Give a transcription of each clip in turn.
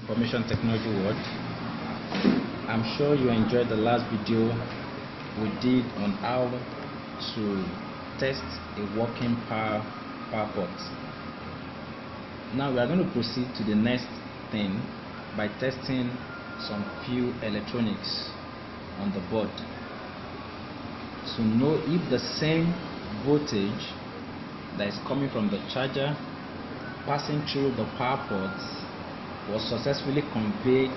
information technology world. I'm sure you enjoyed the last video we did on how to test a working power port. Now we are going to proceed to the next thing by testing some few electronics on the board to know if the same voltage that is coming from the charger passing through the power ports was successfully conveyed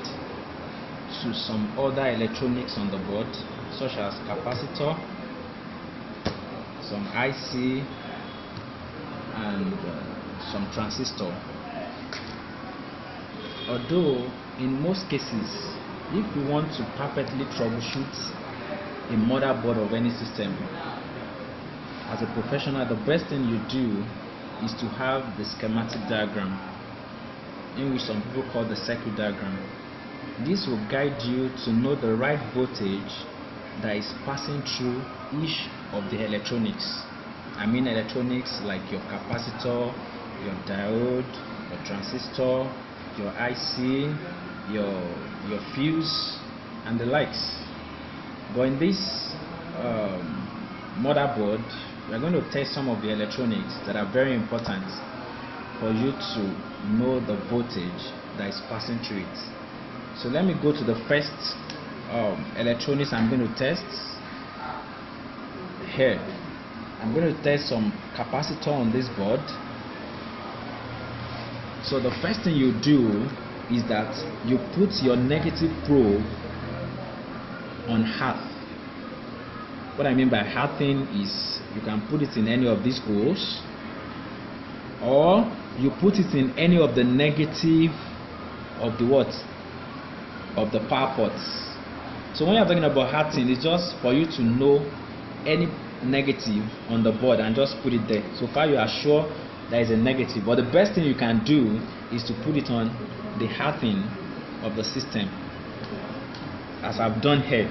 to some other electronics on the board, such as capacitor, some IC, and some transistor. Although in most cases, if we want to perfectly troubleshoot a motherboard of any system as a professional, the best thing you do is to have the schematic diagram, in which some people call the circuit diagram. This will guide you to know the right voltage that is passing through each of the electronics. I mean electronics like your capacitor, your diode, your transistor, your IC, your fuse, and the likes. But in this motherboard, we are going to test some of the electronics that are very important for you to know the voltage that is passing through it. So let me go to the first electronics I'm going to test. Here, I'm going to test some capacitor on this board. So the first thing you do is that you put your negative probe on earth. What I mean by earthing is you can put it in any of these holes, or you put it in any of the negative of the what? Of the power ports. So when you're talking about earthing, it's just for you to know any negative on the board and just put it there. So far you are sure there is a negative, but the best thing you can do is to put it on the earthing of the system, as I've done here.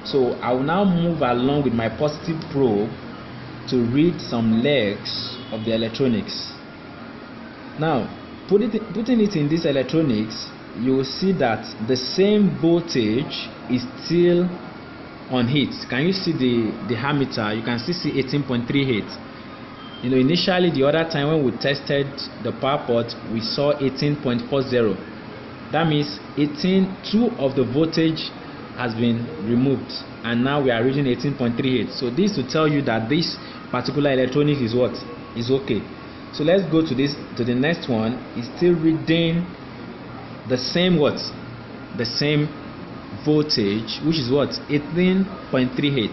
So I will now move along with my positive probe to read some legs of the electronics. Now putting it in this electronics, you will see that the same voltage is still on it. Can you see the ammeter? You can still see 18.38. You know, initially the other time when we tested the power port, we saw 18.40. That means 2 of the voltage has been removed, and now we are reading 18.38. So this to tell you that this particular electronic is what? Is okay. So let's go to the next one. It's still reading the same what? The same voltage, which is what? 18.38.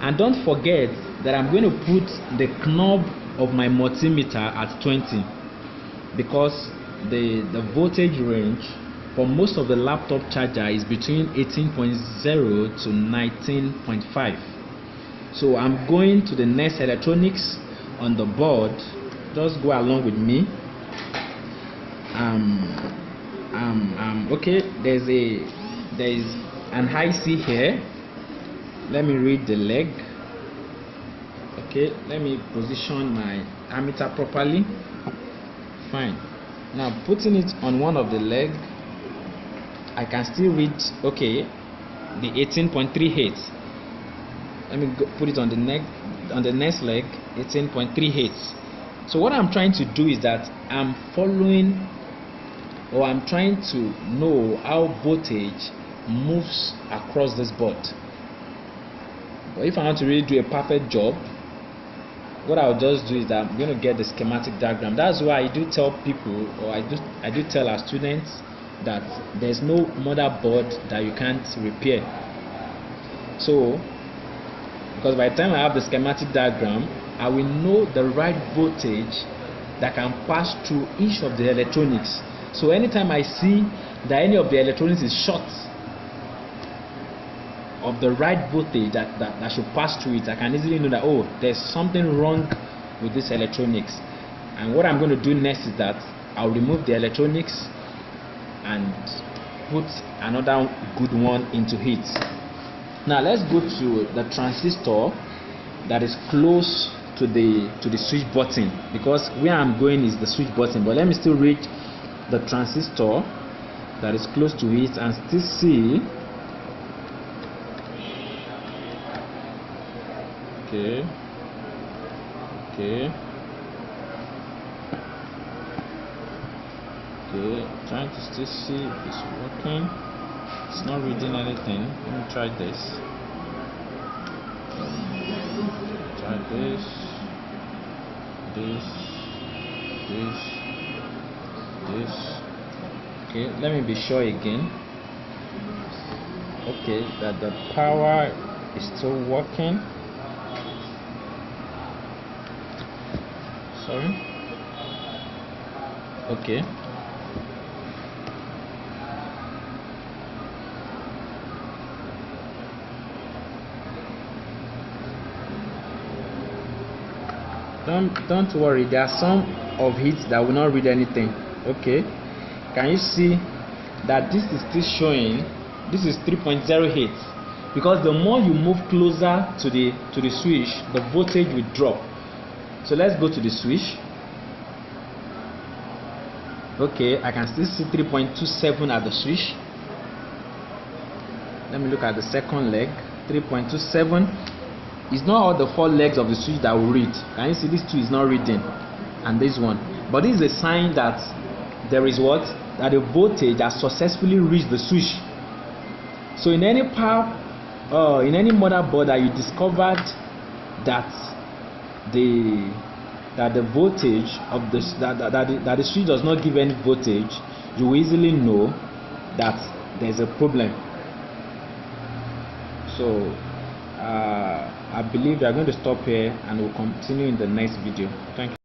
And don't forget that I'm going to put the knob of my multimeter at 20, because the voltage range for most of the laptop charger is between 18.0 to 19.5. So I'm going to the next electronics on the board. Just go along with me. Okay, there's an IC here. Let me read the leg. Okay, let me position my ammeter properly. Fine. Now putting it on one of the leg, I can still read, okay, the 18.38. Let me put it on the next leg, 18.38. So what I'm trying to do is that I'm following, or I'm trying to know how voltage moves across this board. But if I want to really do a perfect job, what I'll just do is that I'm going to get the schematic diagram. That's why I do tell people, or I do tell our students, that there's no motherboard that you can't repair. So because by the time I have the schematic diagram, I will know the right voltage that can pass through each of the electronics. So anytime I see that any of the electronics is short of the right voltage that should pass through it, I can easily know that, oh, there's something wrong with this electronics. And what I'm going to do next is that I'll remove the electronics and put another good one into it. Now let's go to the transistor that is close to the switch button, because where I'm going is the switch button. But let me still read the transistor that is close to it and still see. Okay, trying to still see if it's working. It's not reading anything. Let me try this. Try this. Okay, let me be sure again. Okay, that the power is still working. Sorry. Okay. Don't worry, there are some of it that will not read anything. Okay, can you see that this is still showing? This is 3.08, because the more you move closer to the switch, the voltage will drop. So let's go to the switch. Okay, I can still see 3.27 at the switch. Let me look at the second leg. 3.27. It's not all the 4 legs of the switch that will read. Can you see this 2 is not reading, and this one? But this is a sign that there is what? That the voltage has successfully reached the switch. So in any power, in any motherboard that you discovered that the voltage of that the switch does not give any voltage, you will easily know that there's a problem. So I believe we are going to stop here and we'll continue in the next video. Thank you.